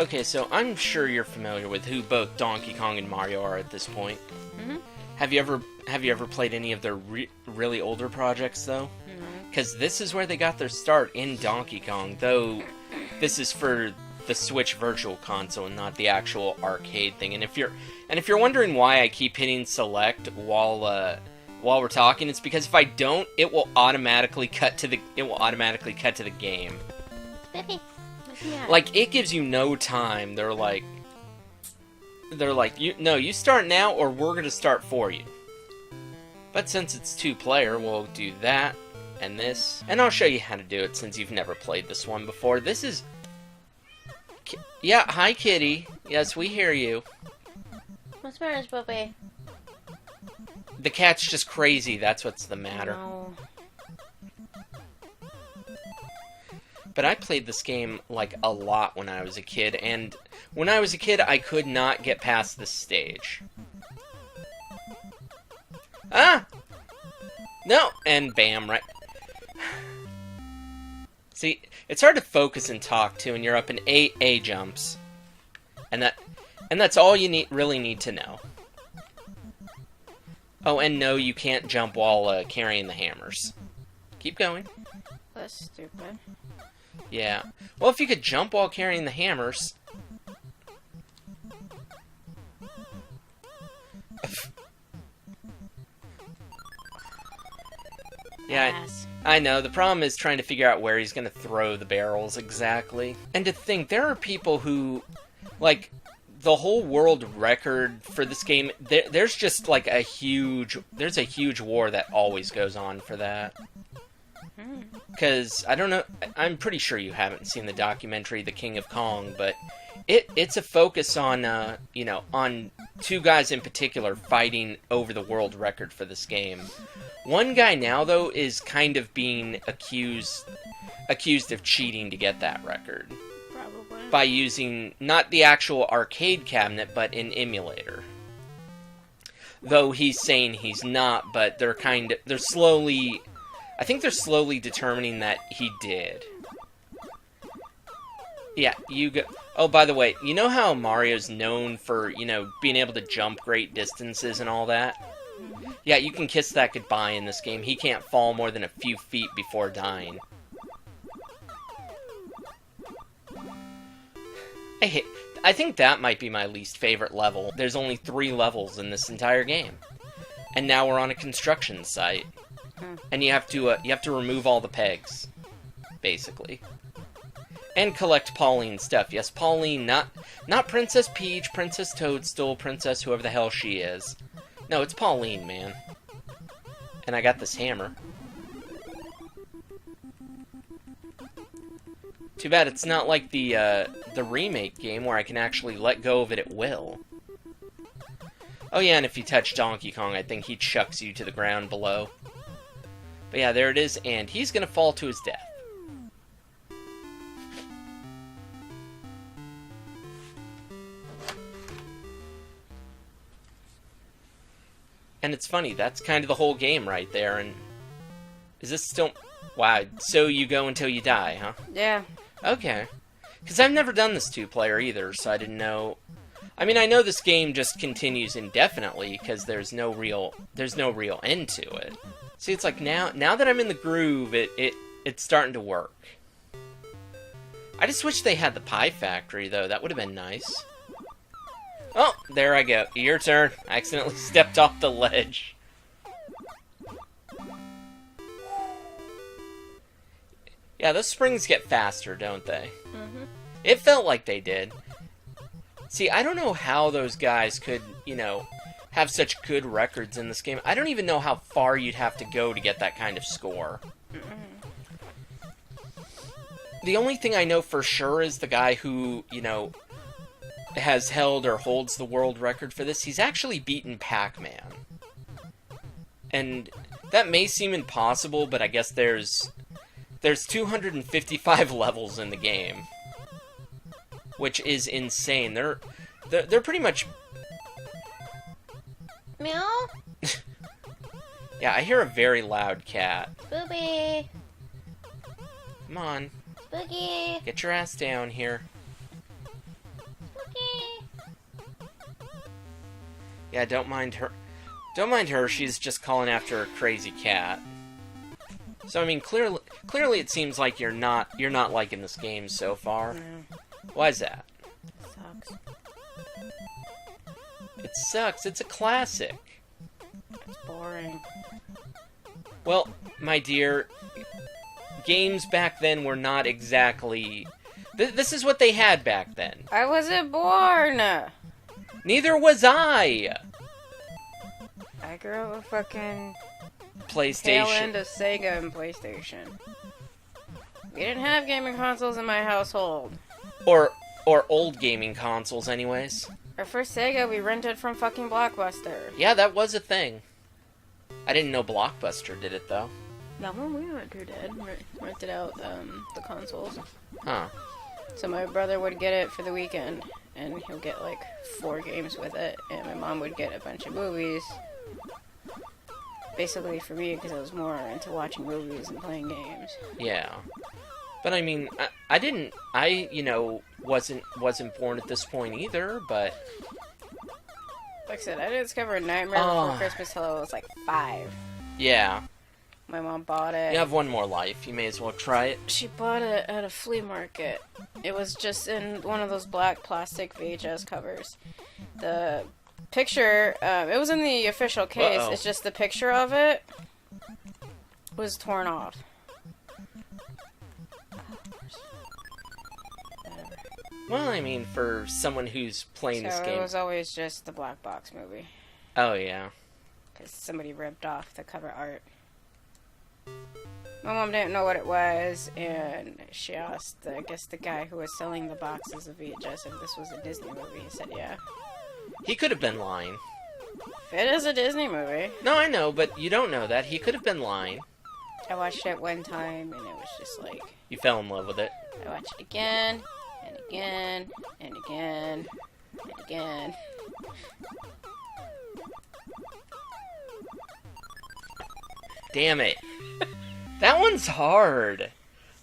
Okay, so I'm sure you're familiar with who both Donkey Kong and Mario are at this point. Mm-hmm. Have you ever played any of their really older projects though? Mm-hmm. Because this is where they got their start in Donkey Kong, though this is for the Switch Virtual Console and not the actual arcade thing. And if you're wondering why I keep hitting select while we're talking, it's because if I don't, it will automatically cut to the game. Spiffy, Like, it gives you no time. They're like, you start now, or we're gonna start for you. But since it's 2-player, we'll do that and this, and I'll show you how to do it since you've never played this one before. This is, yeah. Hi, Kitty. Yes, we hear you. What's the matter, Spiffy? The cat's just crazy. That's what's the matter. No. But I played this game, like, a lot when I was a kid, and when I was a kid, I could not get past this stage. Ah! No! And bam, right... See, it's hard to focus and talk, too, and you're up in 8 A jumps. And that's all you really need to know. Oh, and no, you can't jump while carrying the hammers. Keep going. That's stupid. Yeah. Well, if you could jump while carrying the hammers... Yeah, Yes. I know. The problem is trying to figure out where he's going to throw the barrels exactly. And to think, there are people who, like, the whole world record for this game, there's just, like, there's a huge war that always goes on for that. Because, I don't know, I'm pretty sure you haven't seen the documentary The King of Kong, but it's a focus on, on 2 guys in particular fighting over the world record for this game. One guy now, though, is kind of being accused of cheating to get that record. Probably. By using, not the actual arcade cabinet, but an emulator. Though he's saying he's not, but they're slowly... I think they're slowly determining that he did. Yeah, you go... Oh, by the way, you know how Mario's known for, being able to jump great distances and all that? Yeah, you can kiss that goodbye in this game. He can't fall more than a few feet before dying. I think that might be my least favorite level. There's only 3 levels in this entire game. And now we're on a construction site. And you have to remove all the pegs, basically. And collect Pauline stuff. Yes, Pauline, not Princess Peach, Princess Toadstool, Princess whoever the hell she is. No, it's Pauline, man. And I got this hammer. Too bad it's not like the remake game where I can actually let go of it at will. Oh yeah, and if you touch Donkey Kong, I think he chucks you to the ground below. But yeah, there it is, and he's gonna fall to his death. And it's funny, that's kind of the whole game right there, and... Is this still... Wow, so you go until you die, huh? Yeah. Okay. Because I've never done this 2-player either, so I didn't know... I mean, I know this game just continues indefinitely, because there's no real end to it. See, it's like, now that I'm in the groove, it's starting to work. I just wish they had the Pie Factory, though. That would have been nice. Oh, there I go. Your turn. I accidentally stepped off the ledge. Yeah, those springs get faster, don't they? Mm-hmm. It felt like they did. See, I don't know how those guys could, have such good records in this game. I don't even know how far you'd have to go to get that kind of score. The only thing I know for sure is the guy who, has held or holds the world record for this, he's actually beaten Pac-Man. And that may seem impossible, but I guess there's 255 levels in the game. Which is insane. They're pretty much... Meow? Yeah, I hear a very loud cat. Booby! Come on. Spooky! Get your ass down here. Yeah, don't mind her. Don't mind her, she's just calling after a crazy cat. So, I mean, clearly it seems like you're not liking this game so far. No. Why is that? Sucks. It sucks. It's a classic. It's boring. Well, my dear, games back then were not exactly... This is what they had back then. I wasn't born! Neither was I! I grew up with fucking tail PlayStation. end of Sega and PlayStation. We didn't have gaming consoles in my household. Or old gaming consoles, anyways. Our first Sega we rented from fucking Blockbuster. Yeah, that was a thing. I didn't know Blockbuster did it, though. That one we went to did. Rented out the consoles. Huh. So my brother would get it for the weekend, and he'll get like 4 games with it, and my mom would get a bunch of movies. Basically for me, because I was more into watching movies and playing games. Yeah. But I mean, I wasn't born at this point either, but... Like I said, I didn't discover Nightmare Before Christmas till I was like 5. Yeah. My mom bought it. You have one more life, you may as well try it. She bought it at a flea market. It was just in one of those black plastic VHS covers. The picture, it was in the official case, Uh-oh. it's just the picture of it was torn off. Well, I mean, for someone who's playing this So game... it was always just the black box movie. Oh, yeah. Because somebody ripped off the cover art. My mom didn't know what it was, and she asked, I guess, the guy who was selling the boxes of VHS if this was a Disney movie. He said, yeah. He could have been lying. It is a Disney movie. No, I know, but you don't know that. He could have been lying. I watched it one time, and it was just like... You fell in love with it. I watched it again, and again, and again, and again. Damn it. That one's hard.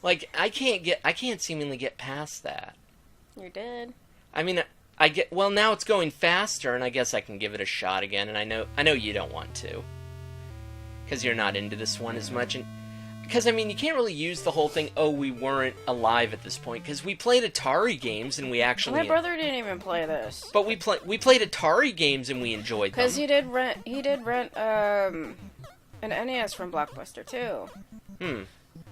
Like, I can't seemingly get past that. You're dead. I mean, well, now it's going faster, and I guess I can give it a shot again, and I know you don't want to. Because you're not into this one as much, and... Because, I mean, you can't really use the whole thing, oh, we weren't alive at this point, because we played Atari games, and we actually... My brother didn't even play this. But we played Atari games, and we enjoyed them. Because he did rent, an NES from Blockbuster, too.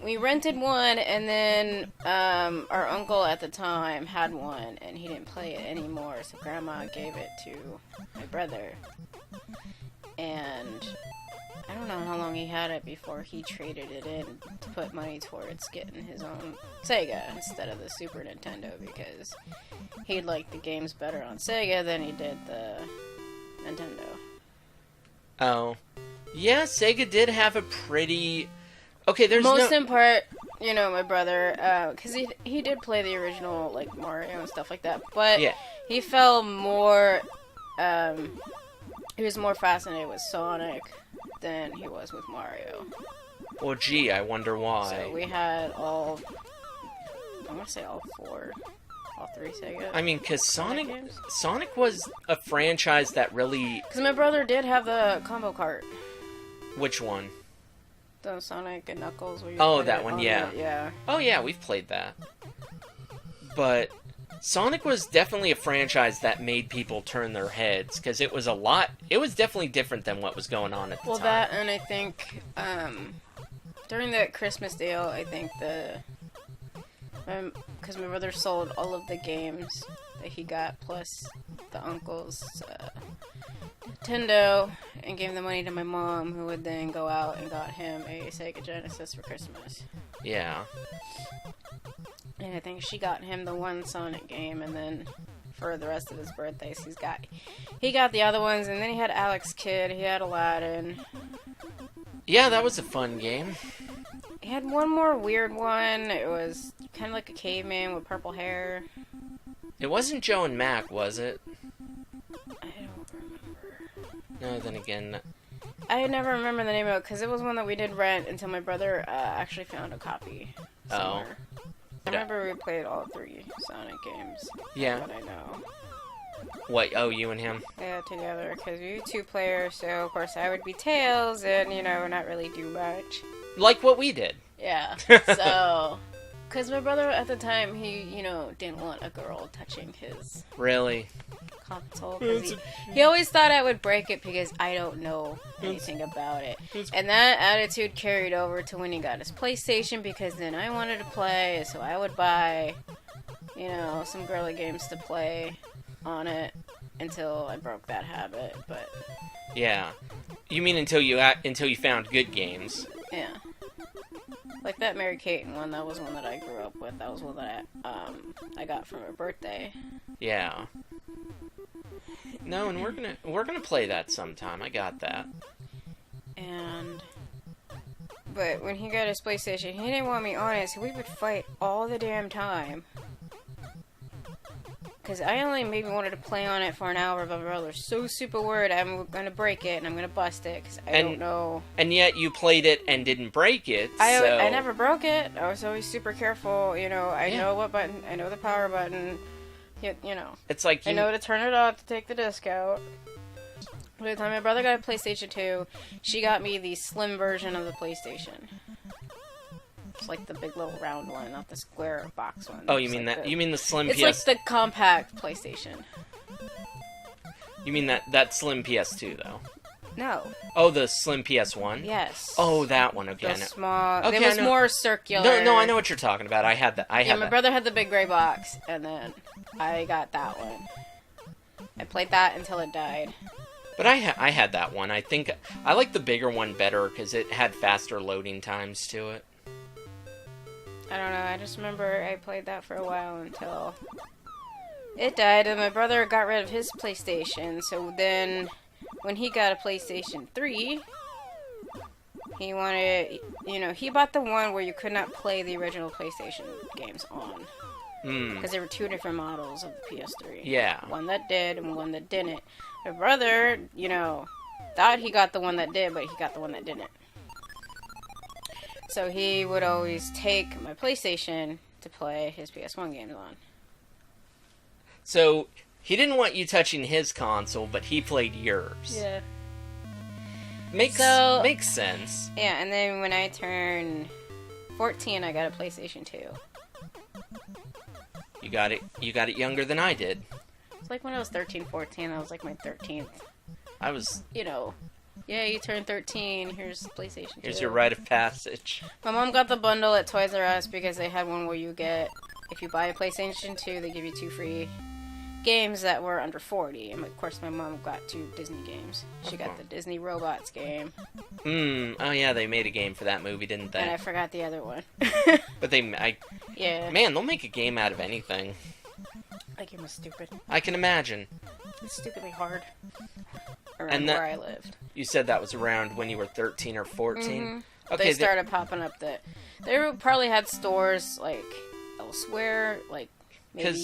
We rented one, and then, our uncle at the time had one, and he didn't play it anymore, so Grandma gave it to my brother. And I don't know how long he had it before he traded it in to put money towards getting his own Sega instead of the Super Nintendo, because he liked the games better on Sega than he did the Nintendo. Oh. Yeah, Sega did have a pretty... Okay, there's Most in part, you know, my brother, because he did play the original, like, Mario and stuff like that, but Yeah. he fell more, he was more fascinated with Sonic than he was with Mario. Well, gee, I wonder why. So we had I want to say all 3 Sega. I mean, because Sonic games? Sonic was a franchise that really... Because my brother did have the combo cart. Which one? The Sonic and Knuckles. Where you Oh, play that it one, on yeah. Yeah. Oh, yeah, we've played that. But Sonic was definitely a franchise that made people turn their heads, because it was definitely different than what was going on at the Well, time. that, and I think, during that Christmas deal, I think because my brother sold all of the games that he got, plus the uncle's Nintendo, and gave the money to my mom, who would then go out and got him a Sega Genesis for Christmas. Yeah. And I think she got him the one Sonic game, and then for the rest of his birthdays, he got the other ones, and then he had Alex Kidd, he had Aladdin. Yeah, that was a fun game. He had one more weird one. It was kind of like a caveman with purple hair. It wasn't Joe and Mac, was it? I don't remember. No, then again... I never remember the name of it, because it was one that we did rent until my brother actually found a copy somewhere. I remember we played all 3 Sonic games. Yeah. But I know. What? Oh, you and him? Yeah, together, because we were 2 players, so of course I would be Tails and, not really do much. Like what we did. Yeah, so... Because my brother at the time, he, didn't want a girl touching his Really? console. 'Cause he always thought I would break it because I don't know anything about it. And that attitude carried over to when he got his PlayStation, because then I wanted to play, so I would buy, some girly games to play on it until I broke that habit, but... Yeah. You mean until you found good games? Yeah. Like that Mary Kate one, that was one that I grew up with. That was one that I got for her birthday. Yeah. No, and we're gonna play that sometime. I got that. But when he got his PlayStation, he didn't want me on it, so we would fight all the damn time. Because I only maybe wanted to play on it for an hour, but my brother's so super worried I'm gonna break it and I'm gonna bust it, because I don't know. And yet you played it and didn't break it, I never broke it. I was always super careful, I know what button, I know the power button, It's like I know to turn it off to take the disc out. By the time my brother got a PlayStation 2, she got me the slim version of the PlayStation. It's like the big little round one, not the square box one. Oh, you mean that? You mean the slim It's PS? like the compact PlayStation. You mean that slim PS2 though? No. Oh, the slim PS1. Yes. Oh, that one. Okay. The small. Okay, it was more circular. No, I know what you're talking about. I had that. My brother had the big gray box, and then I got that one. I played that until it died. But I had that one. I think I like the bigger one better because it had faster loading times to it. I don't know, I just remember I played that for a while until it died, and my brother got rid of his PlayStation, so then when he got a PlayStation 3, he wanted, he bought the one where you could not play the original PlayStation games on. Because there were 2 different models of the PS3. Yeah. One that did and one that didn't. My brother, thought he got the one that did, but he got the one that didn't. So he would always take my PlayStation to play his PS1 games on. So he didn't want you touching his console, but he played yours. Yeah. Makes sense. Yeah, and then when I turned 14, I got a PlayStation 2. You got it younger than I did. It's like when I was 13, 14, I was like my 13th. I was... Yeah, you turned 13, here's PlayStation 2. Here's your rite of passage. My mom got the bundle at Toys R Us because they had one where you get, if you buy a PlayStation 2, they give you 2 free games that were under 40. And of course my mom got 2 Disney games. She got the Disney Robots game. Oh yeah, they made a game for that movie, didn't they? And I forgot the other one. But yeah. Man, they'll make a game out of anything. That game was stupid. I can imagine. It's stupidly hard. Around where I lived. You said that was around when you were 13 or 14? Mm-hmm. Okay, they started popping up that... They probably had stores, like, elsewhere, like, maybe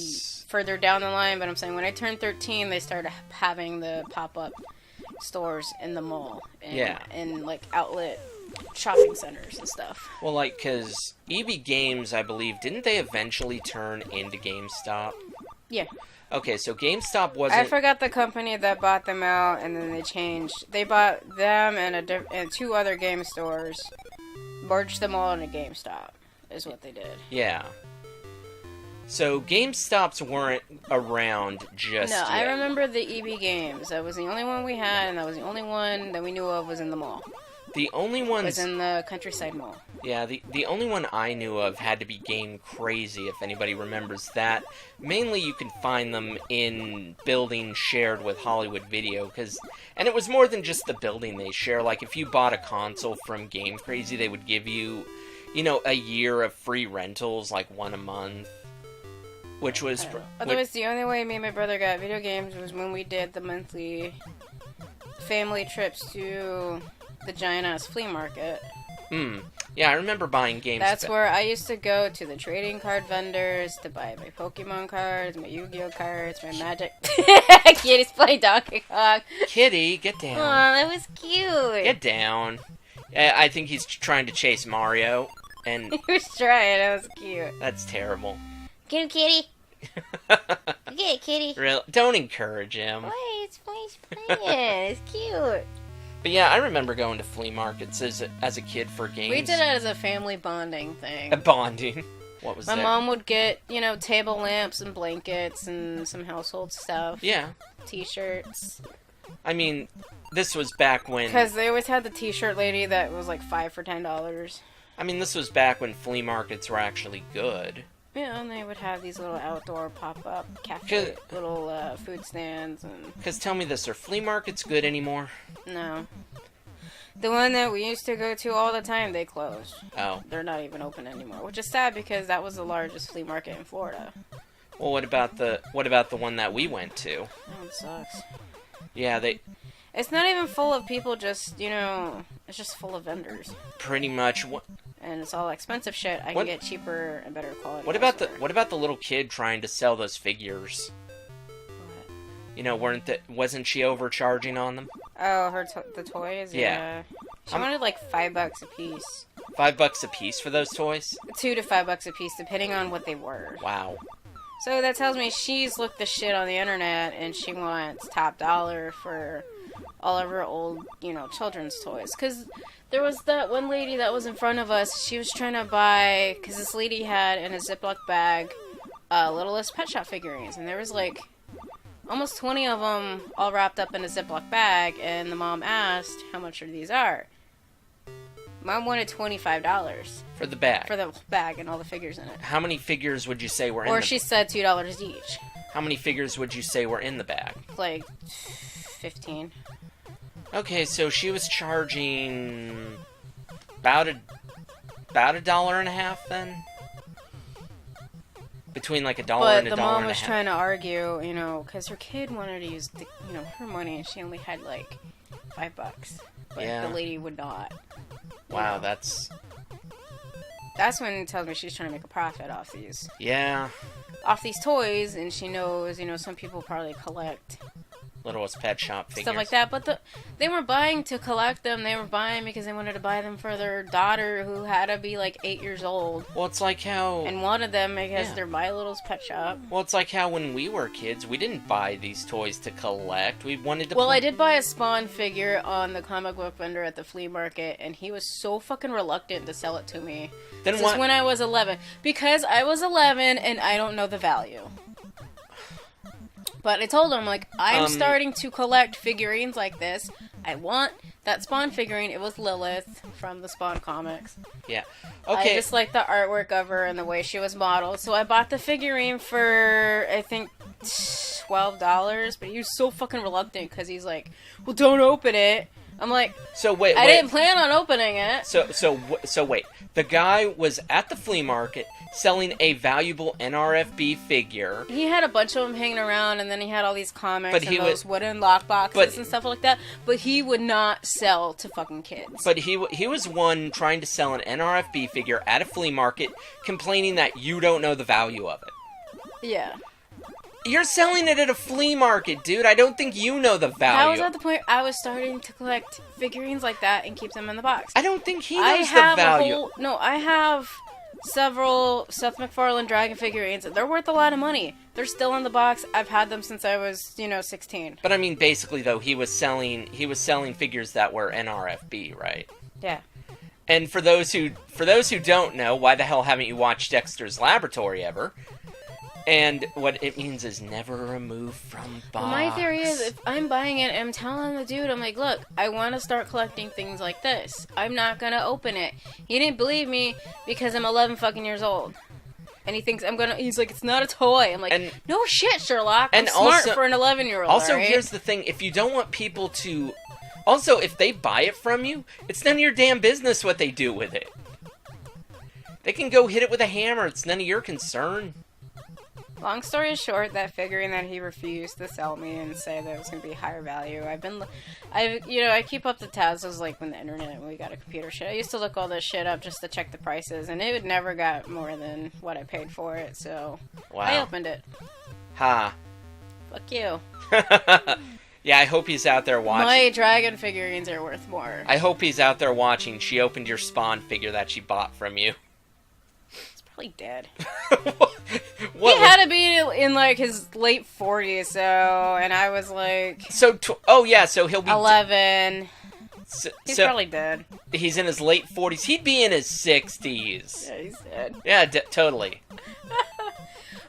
further down the line, but I'm saying when I turned 13, they started having the pop-up stores in the mall. And, like, outlet shopping centers and stuff. Well, like, because EB Games, I believe, didn't they eventually turn into GameStop? Yeah. Okay, so GameStop wasn't... I forgot the company that bought them out, and then they changed. They bought them and 2 other game stores, merged them all into GameStop, is what they did. Yeah. So GameStops weren't around just yet. I remember the EB Games. That was the only one we had, and that was the only one that we knew of was in the mall. The only ones... was in the Countryside Mall. Yeah, the only one I knew of had to be Game Crazy, if anybody remembers that. Mainly you can find them in buildings shared with Hollywood Video, and it was more than just the building they share. Like, if you bought a console from Game Crazy, they would give you, a year of free rentals, like 1 a month. Which was... Otherwise, the only way me and my brother got video games was when we did the monthly family trips to the giant-ass flea market. Yeah, I remember buying games. That's where I used to go to the trading card vendors to buy my Pokemon cards, my Yu-Gi-Oh cards, my Magic... Kitty's playing Donkey Kong. Kitty, get down. Aw, that was cute. Get down. I think he's trying to chase Mario, and... He was trying, that was cute. That's terrible. Get him, Kitty. Okay, kitty. Real, don't encourage him. Wait, it's playing. It's cute. But yeah, I remember going to flea markets as a kid for games. We did it as a family bonding thing. A bonding. What was that? My mom would get, table lamps and blankets and some household stuff. Yeah. T-shirts. I mean, this was back when... Because they always had the T-shirt lady that was like 5 for $10. I mean, this was back when flea markets were actually good. Yeah, and they would have these little outdoor pop-up cafe, little food stands. Because tell me this, are flea markets good anymore? No. The one that we used to go to all the time, they closed. Oh. They're not even open anymore, which is sad because that was the largest flea market in Florida. Well, what about the one that we went to? That one sucks. Yeah, It's not even full of people, just, it's just full of vendors. Pretty much. And it's all expensive shit. I can get cheaper and better quality. What about the little kid trying to sell those figures? What? Wasn't she overcharging on them? Oh, the toys? Yeah. She wanted like $5 a piece. $5 a piece for those toys? $2 to $5 a piece, depending on what they were. Wow. So that tells me she's looked the shit on the internet and she wants top dollar for all of her old, children's toys. Because there was that one lady that was in front of us. She was trying to buy, because this lady had in a Ziploc bag Littlest Pet Shop figurines. And there was like almost 20 of them all wrapped up in a Ziploc bag. And the mom asked how much these are. Mom wanted $25. For the bag? For the bag and all the figures in it. How many figures would you say were in the bag? Or she said $2 each. How many figures would you say were in the bag? Like 15. Okay, so she was charging about $1.50 then? Between like $1 and $1.50. But the mom was trying to argue, because her kid wanted to use, her money, and she only had like $5. But yeah. The lady would not. Wow, that's when it tells me she's trying to make a profit off these. Yeah. Off these toys, and she knows, some people probably collect Littlest Pet Shop figures. Stuff like that, but they weren't buying to collect them, they were buying because they wanted to buy them for their daughter who had to be like 8 years old. Well, it's like how... And wanted them because they're My Little's Pet Shop. Well, it's like how when we were kids, we didn't buy these toys to collect, we wanted to... Well, I did buy a Spawn figure on the comic book vendor at the flea market, and he was so fucking reluctant to sell it to me. This is when I was 11. Because I was 11 and I don't know the value. But I told him, like, I'm starting to collect figurines like this. I want that Spawn figurine. It was Lilith from the Spawn comics. Yeah. Okay. I just like the artwork of her and the way she was modeled. So I bought the figurine for, I think, $12. But he was so fucking reluctant because he's like, well, don't open it. I'm like, so wait. I didn't plan on opening it. So wait. The guy was at the flea market selling a valuable NRFB figure. He had a bunch of them hanging around, and then he had all these comics and those wooden lock boxes and stuff like that. But he would not sell to fucking kids. But he was one trying to sell an NRFB figure at a flea market, complaining that you don't know the value of it. Yeah. You're selling it at a flea market, dude. I don't think you know the value. I was at the point I was starting to collect figurines like that and keep them in the box. I don't think he knows the value. I have several Seth MacFarlane Dragon figurines. They're worth a lot of money. They're still in the box. I've had them since I was, 16. But I mean, basically, though, he was selling figures that were NRFB, right? Yeah. And for those who don't know, why the hell haven't you watched Dexter's Laboratory ever? And what it means is never remove from box. Well, my theory is, if I'm buying it, I'm telling the dude, I'm like, look, I want to start collecting things like this. I'm not going to open it. He didn't believe me because I'm 11 fucking years old. And he thinks he's like, it's not a toy. I'm like, no shit, Sherlock. I'm smart for an 11-year-old. Also, right? Here's the thing. If you don't want people to... Also, if they buy it from you, it's none of your damn business what they do with it. They can go hit it with a hammer. It's none of your concern. Long story short, that figurine that he refused to sell me and say that it was going to be higher value. I keep up the tabs. It was like when the internet, when we got a computer shit. I used to look all this shit up just to check the prices, and it never got more than what I paid for it, so I opened it. Ha. Fuck you. Yeah, I hope he's out there watching. My dragon figurines are worth more. I hope he's out there watching. She opened your Spawn figure that she bought from you. It's probably probably dead. What he had to be in, like, his late 40s, so, and I was, like... So, so he'll be... 11. He's so probably dead. He's in his late 40s. He'd be in his 60s. Yeah, he's dead. Yeah, totally.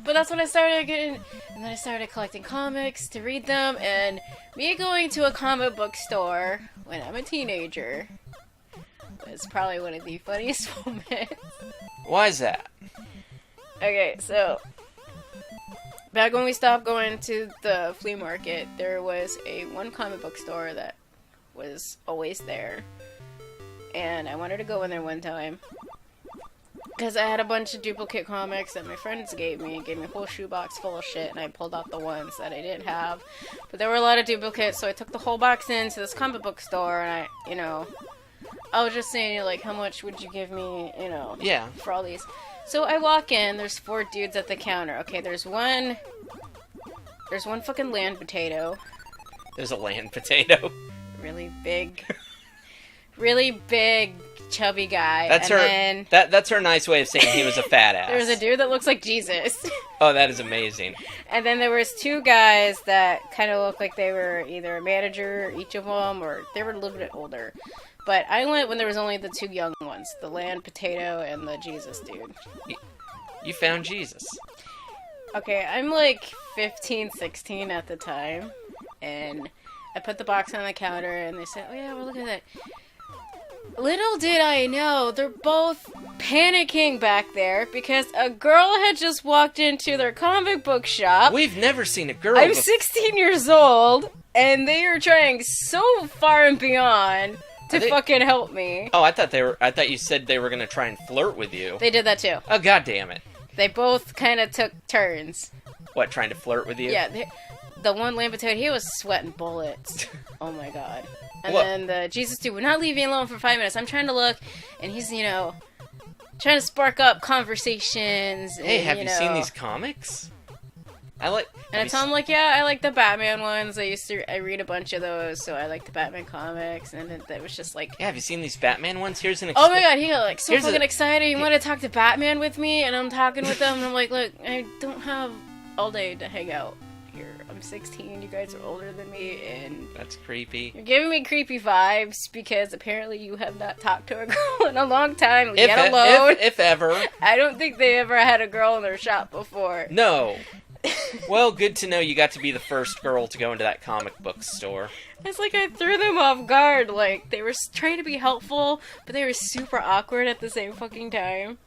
But that's when I started getting... And then I started collecting comics to read them, and me going to a comic book store when I'm a teenager was probably one of the funniest moments. Why is that? Okay, so... Back when we stopped going to the flea market, there was one comic book store that was always there. And I wanted to go in there one time. Because I had a bunch of duplicate comics that my friends gave me a whole shoebox full of shit, and I pulled out the ones that I didn't have. But there were a lot of duplicates, so I took the whole box into this comic book store, and I was just saying, like, how much would you give me, Yeah. for all these? So I walk in, there's 4 dudes at the counter. Okay, there's one fucking land potato. There's a land potato. Really big, chubby guy. That's that's her nice way of saying he was a fat ass. There's a dude that looks like Jesus. Oh, that is amazing. And then there was 2 guys that kind of looked like they were either a manager, each of them, or they were a little bit older. But I went when there was only the 2 young ones, the land potato and the Jesus dude. You found Jesus. Okay, I'm like 15, 16 at the time, and I put the box on the counter, and they said, oh yeah, well look at that. Little did I know, they're both panicking back there because a girl had just walked into their comic book shop. We've never seen a girl. I'm 16 years old, and they are trying so far and beyond to fucking help me. Oh, I thought you said they were gonna try and flirt with you. They did that too. Oh, god damn it. They both kind of took turns. What, trying to flirt with you? Yeah, the one land potato, he was sweating bullets. Oh my god. And then the Jesus dude would not leave me alone for 5 minutes. I'm trying to look, and he's, trying to spark up conversations. Hey, and, have you seen these comics? And I tell him, like, yeah, I like the Batman ones. I read a bunch of those, so I like the Batman comics. And it was just like... Yeah, have you seen these Batman ones? Here's an... Oh my god, he got, like, so fucking excited. He wanted to talk to Batman with me, and I'm talking with him, and I'm like, look, I don't have all day to hang out here. I'm 16, you guys are older than me, and... That's creepy. You're giving me creepy vibes, because apparently you have not talked to a girl in a long time, let alone... If ever. I don't think they ever had a girl in their shop before. No. Well, good to know you got to be the first girl to go into that comic book store. It's like I threw them off guard. Like, they were trying to be helpful, but they were super awkward at the same fucking time.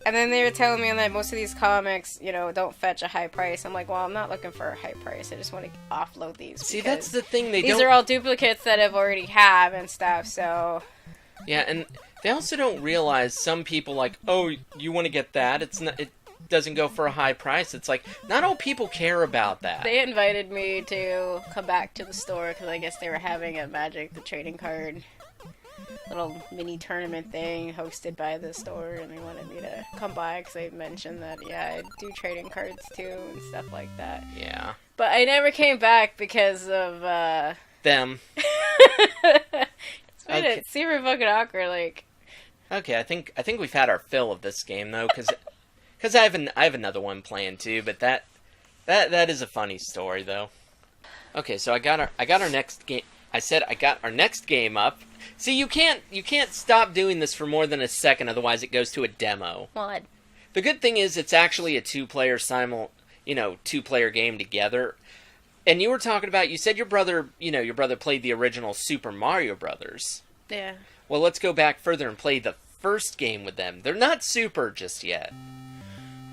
And then they were telling me that most of these comics, don't fetch a high price. I'm like, well, I'm not looking for a high price. I just want to offload these. See, that's the thing. These are all duplicates that I've already have and stuff, so... Yeah, and they also don't realize some people like, oh, you want to get that? It doesn't go for a high price. It's like, not all people care about that. They invited me to come back to the store because I guess they were having a Magic the Trading Card little mini tournament thing hosted by the store, and they wanted me to come by because they mentioned that, yeah, I do trading cards too and stuff like that. Yeah. But I never came back because of, them. Okay. It's super fucking awkward, like... Okay, I think we've had our fill of this game, though, because I have another one planned, too, but that is a funny story, though. Okay, so I got our next game... I said I got our next game up. See, you can't stop doing this for more than a second, otherwise it goes to a demo. What? The good thing is it's actually a two-player two-player game together. And you were talking about, you said your brother played the original Super Mario Brothers. Yeah. Well, let's go back further and play the first game with them. They're not super just yet.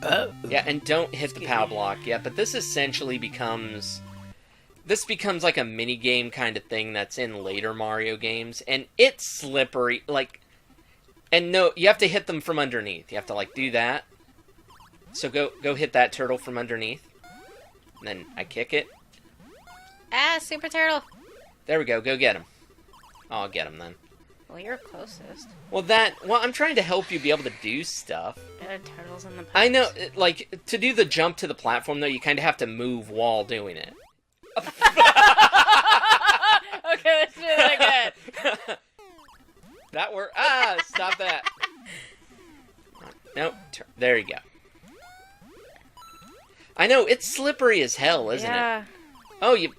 Yeah, and don't hit the POW block yet, but this essentially becomes like a mini-game kind of thing that's in later Mario games, and it's slippery, like... And no, you have to hit them from underneath. You have to, like, do that. So go hit that turtle from underneath. And then I kick it. Ah, Super Turtle! There we go, go get him. I'll get him then. Well, you're closest. Well, I'm trying to help you be able to do stuff. Turtles in the pipes. I know, like, to do the jump to the platform, though, you kind of have to move while doing it. Okay, let's do it again. That worked. Ah, stop that. Nope. There you go. I know, it's slippery as hell, isn't it? Oh, you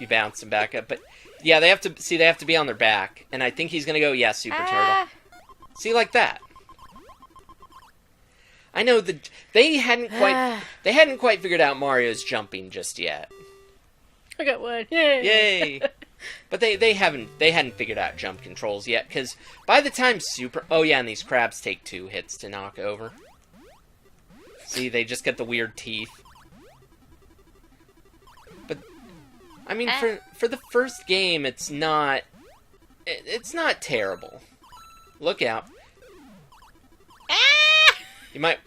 bounce them back up, but yeah, they have to be on their back, and I think he's gonna go, yeah, Super Turtle. See, like that. I know they hadn't quite figured out Mario's jumping just yet. I got one. Yay! Yay! But they hadn't figured out jump controls yet, because by the time oh yeah, and these crabs take 2 hits to knock over. See, they just get the weird teeth. But I mean, for the first game, it's not terrible. Look out! You might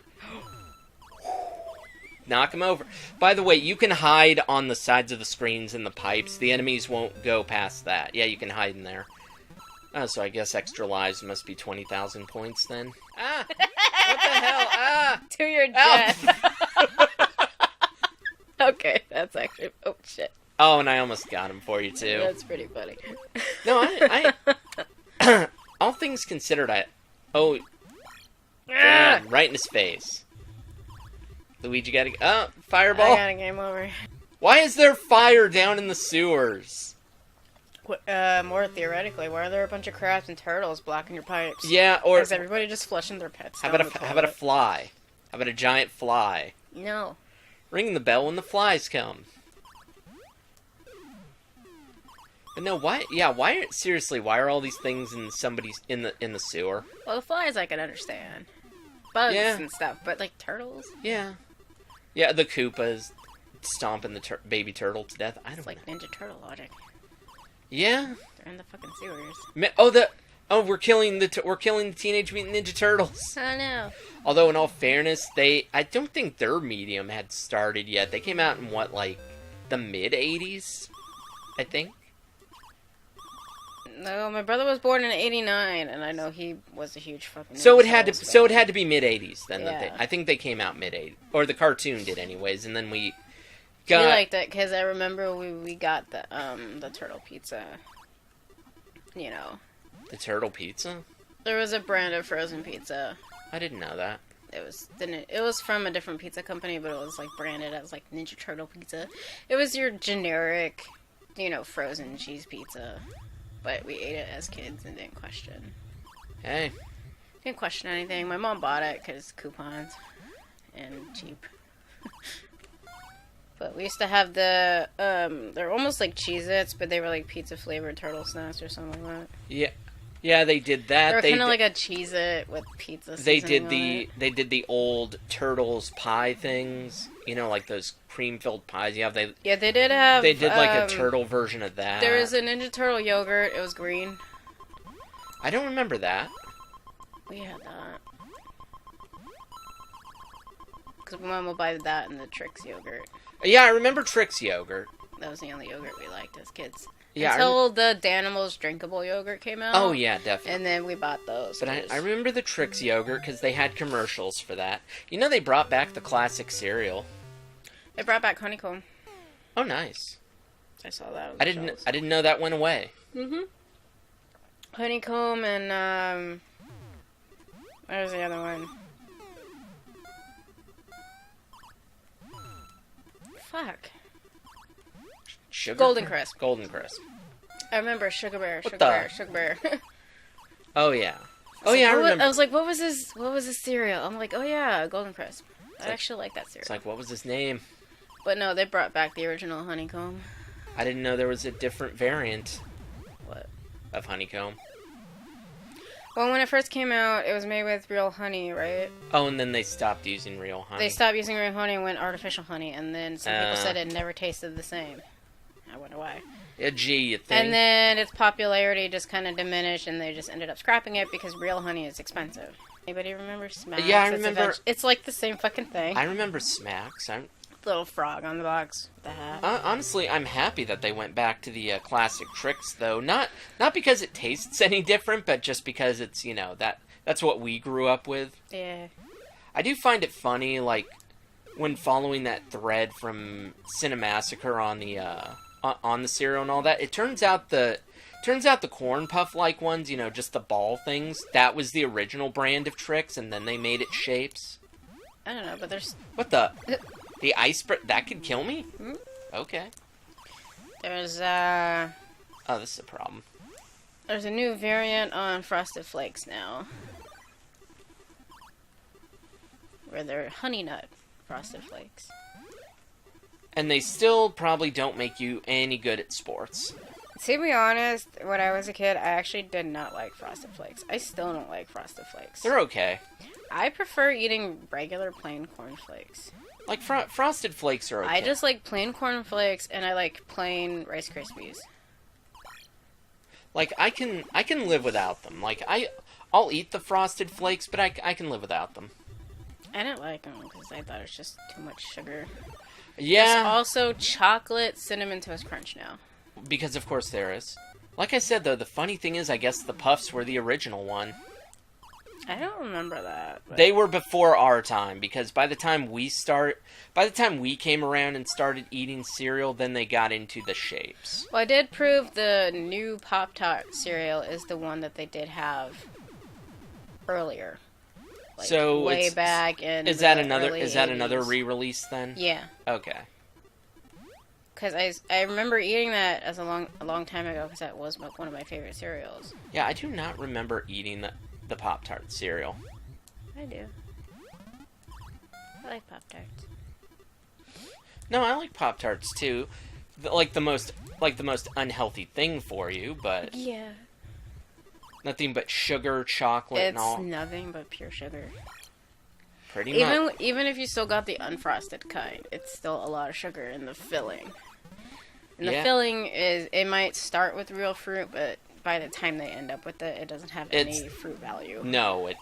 knock him over. By the way, you can hide on the sides of the screens and the pipes. The enemies won't go past that. Yeah, you can hide in there. Oh, so I guess extra lives must be 20,000 points then. Ah! What the hell? Ah! To your death. Okay, that's actually... Oh, shit. Oh, and I almost got him for you, too. That's pretty funny. No, I all things considered, Oh... Damn, right in his face. Luigi got a... Oh, fireball. I got a game over. Why is there fire down in the sewers? More theoretically, why are there a bunch of crabs and turtles blocking your pipes? Yeah, or... Is everybody just flushing their pets? How about a fly? How about a giant fly? No. Ring the bell when the flies come. But no, why? Yeah, why? Seriously, why are all these things in in the sewer? Well, the flies I can understand. Bugs and stuff, but like turtles? Yeah. Yeah, the Koopas stomping the baby turtle to death. I don't know. It's like Ninja Turtle logic. Yeah. They're in the fucking sewers. We're killing the Teenage Mutant Ninja Turtles. I know. Although in all fairness, I don't think their medium had started yet. They came out in what, like the mid '80s, I think. No, my brother was born in '89, and I know he was a huge fucking. So it had to be mid '80s then. Yeah. I think they came out mid '80s, or the cartoon did anyways, and then we liked it because I remember we got the turtle pizza. You know. The turtle pizza. There was a brand of frozen pizza. I didn't know that. It was from a different pizza company, but it was like branded as like Ninja Turtle pizza. It was your generic, frozen cheese pizza. But we ate it as kids and didn't question. Hey. Didn't question anything. My mom bought it because coupons and cheap. But we used to have they're almost like Cheez-Its, but they were like pizza flavored turtle snacks or something like that. Yeah, they did that. They were kind of like a Cheez-It with pizza. They did the old Turtles pie things. Like those cream-filled pies. They did have. They did like a turtle version of that. There was a Ninja Turtle yogurt. It was green. I don't remember that. We had that. Because Mom would buy that and the Trix yogurt. Yeah, I remember Trix yogurt. That was the only yogurt we liked as kids. Yeah, until the Danimals drinkable yogurt came out. Oh, yeah, definitely. And then we bought those. But I remember the Trix yogurt because they had commercials for that. They brought back the classic cereal. They brought back Honeycomb. Oh, nice. I saw that. I didn't know that went away. Mm-hmm. Honeycomb and what was the other one? Fuck. Sugar? Golden Crisp. Golden Crisp. I remember Sugar Bear. Sugar Bear. Oh yeah. Oh yeah, I remember. I was like, what was this cereal? I'm like, oh yeah, Golden Crisp. I actually like that cereal. It's like, what was his name? But no, they brought back the original Honeycomb. I didn't know there was a different variant. What? Of Honeycomb. Well, when it first came out, it was made with real honey, right? Oh, and then they stopped using real honey. They stopped using real honey and went artificial honey, and then some people said it never tasted the same. I wonder why. Yeah, gee, you think? And then its popularity just kind of diminished, and they just ended up scrapping it because real honey is expensive. Anybody remember Smacks? Yeah, I remember. It's like the same fucking thing. I remember Smacks. Little frog on the box with the hat. Honestly, I'm happy that they went back to the classic Trix, though. Not because it tastes any different, but just because it's, that's what we grew up with. Yeah. I do find it funny, like, when following that thread from Cinemassacre on the cereal and all that, it turns out the Turns out the Corn Puff-like ones, you know, just the ball things, that was the original brand of Trix, and then they made it shapes. I don't know, but there's... What the? The ice... That could kill me? Hmm? Okay. There's, Oh, this is a problem. There's a new variant on Frosted Flakes now. Where they're Honey Nut Frosted Flakes. And they still probably don't make you any good at sports. To be honest, when I was a kid, I actually did not like Frosted Flakes. I still don't like Frosted Flakes. They're okay. I prefer eating regular plain Corn Flakes. Like, Frosted Flakes are okay. I just like plain Corn Flakes, and I like plain Rice Krispies. Like, I can live without them. Like, I'll eat the Frosted Flakes, but I can live without them. I didn't like them because I thought it was just too much sugar. Yeah. There's also chocolate Cinnamon Toast Crunch now. Because, of course, there is. Like I said, though, the funny thing is, I guess the Puffs were the original one. I don't remember that. But... They were before our time, because by the time we came around and started eating cereal, then they got into the shapes. Well, I did prove the new Pop-Tart cereal is the one that they did have earlier. Like, so way back in is that the another early is that 80s. another re-release then? Yeah. Okay. Because I remember eating that as a long time ago because that was one of my favorite cereals. Yeah, I do not remember eating the Pop-Tart cereal. I do. I like Pop-Tarts. No, I like Pop-Tarts too. Like the most unhealthy thing for you, but Yeah. nothing but sugar, chocolate, and all. It's nothing but pure sugar. Pretty much. Even if you still got the unfrosted kind, it's still a lot of sugar in the filling. And the filling it might start with real fruit, but by the time they end up with it, it doesn't have any fruit value. No,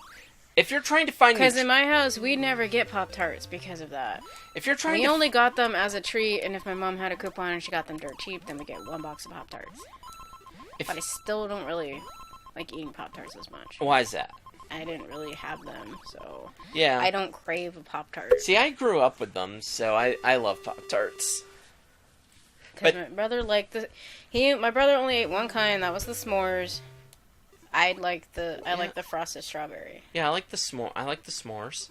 if you're trying to find... Because in my house, we never get Pop-Tarts because of that. If you're trying we only got them as a treat, and if my mom had a coupon and she got them dirt cheap, then we get 1 box of Pop-Tarts. But I still don't really like eating Pop-Tarts as much. Why is that? I didn't really have them, so... Yeah. I don't crave a Pop-Tart. See, I grew up with them, so I love Pop-Tarts. Because my brother liked my brother only ate one kind, that was the s'mores. I like the frosted strawberry. Yeah, I like the s'mores.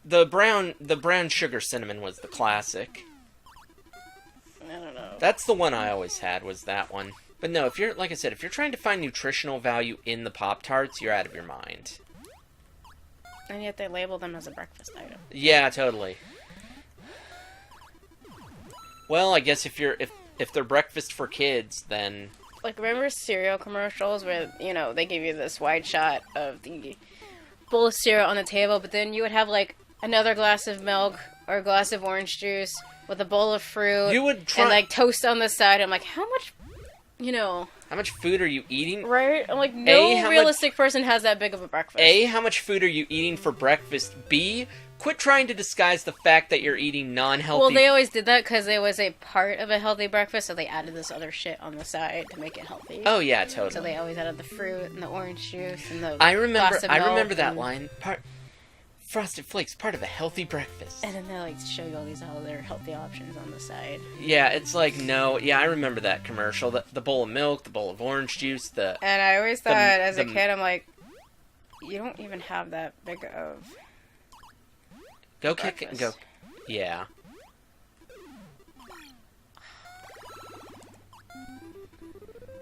The brown sugar cinnamon was the classic. I don't know. That's the one I always had, was that one. But no, if you're trying to find nutritional value in the Pop-Tarts, you're out of your mind. And yet they label them as a breakfast item. Yeah, totally. Well, I guess if they're breakfast for kids, then... Like, remember cereal commercials where, you know, they give you this wide shot of the bowl of cereal on the table, but then you would have, like, another glass of milk or a glass of orange juice with a bowl of fruit and, like, toast on the side. I'm like, how much, you know... How much food are you eating? Right? I'm like, no realistic person has that big of a breakfast. A, how much food are you eating for breakfast? B, quit trying to disguise the fact that you're eating non-healthy... Well, they always did that because it was a part of a healthy breakfast, so they added this other shit on the side to make it healthy. Oh, yeah, totally. So they always added the fruit and the orange juice and the I remember that and... line. Frosted Flakes, part of a healthy breakfast. And then they like show you all these other healthy options on the side. Yeah, it's like, no, yeah, I remember that commercial. The bowl of milk, the bowl of orange juice, And I always thought, as a kid, I'm like, you don't even have that big of... Go breakfast. kick it and go... Yeah.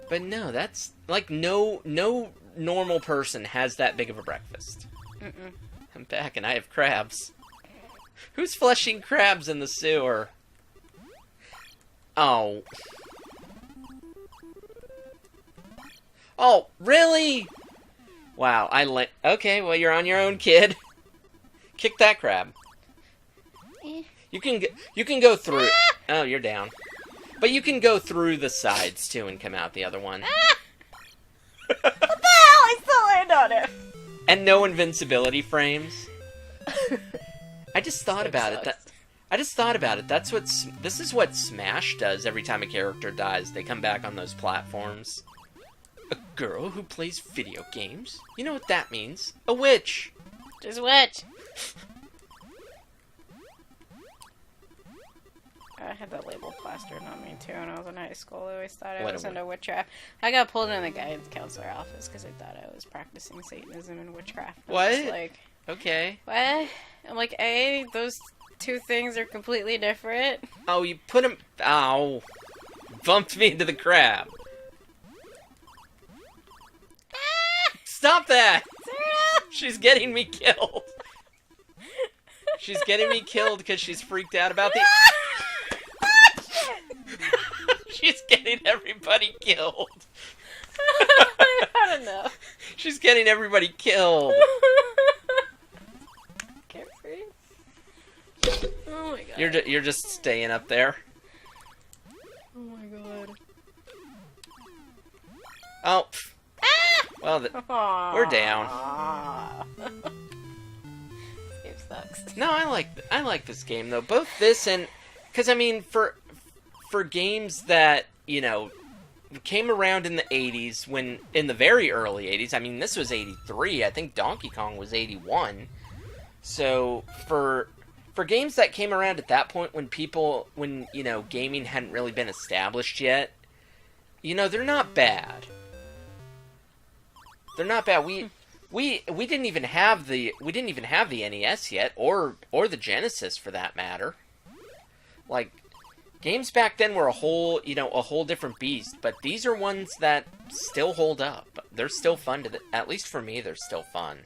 But no, that's... Like, no normal person has that big of a breakfast. Mm-mm. I'm back and I have crabs. Who's flushing crabs in the sewer? Oh. Oh, really? Wow, okay, well, you're on your own, kid. Kick that crab. You can go through... Oh, you're down. But you can go through the sides, too, and come out the other one. What the hell? I still land on it. And no invincibility frames. I just thought about it. This is what Smash does every time a character dies. They come back on those platforms. A girl who plays video games? You know what that means. A witch. Just witch. I had that label plastered on me too when I was in high school. I always thought I What was a- into witchcraft. I got pulled into the guidance counselor office because I thought I was practicing Satanism and witchcraft. I was What? like, Okay. what? I'm like, those two things are completely different. Oh, you put him... Ow. Bumped me into the crab. Stop that! She's getting me killed. She's getting me killed because she's freaked out about the... She's getting everybody killed. I don't know. She's getting everybody killed. Can't breathe. Oh my god. You're just staying up there. Oh my god. Oh. Well, we're down. Game sucks. No, I like this game though. Both this and because I mean for games that came around in the 80s in the very early 80s. I mean, this was 83. I think Donkey Kong was 81. So for games that came around at that point when gaming hadn't really been established yet, they're not bad. They're not bad. We didn't even have the NES yet, or the Genesis for that matter. Like, games back then were a whole different beast, but these are ones that still hold up. They're still fun at least for me, they're still fun.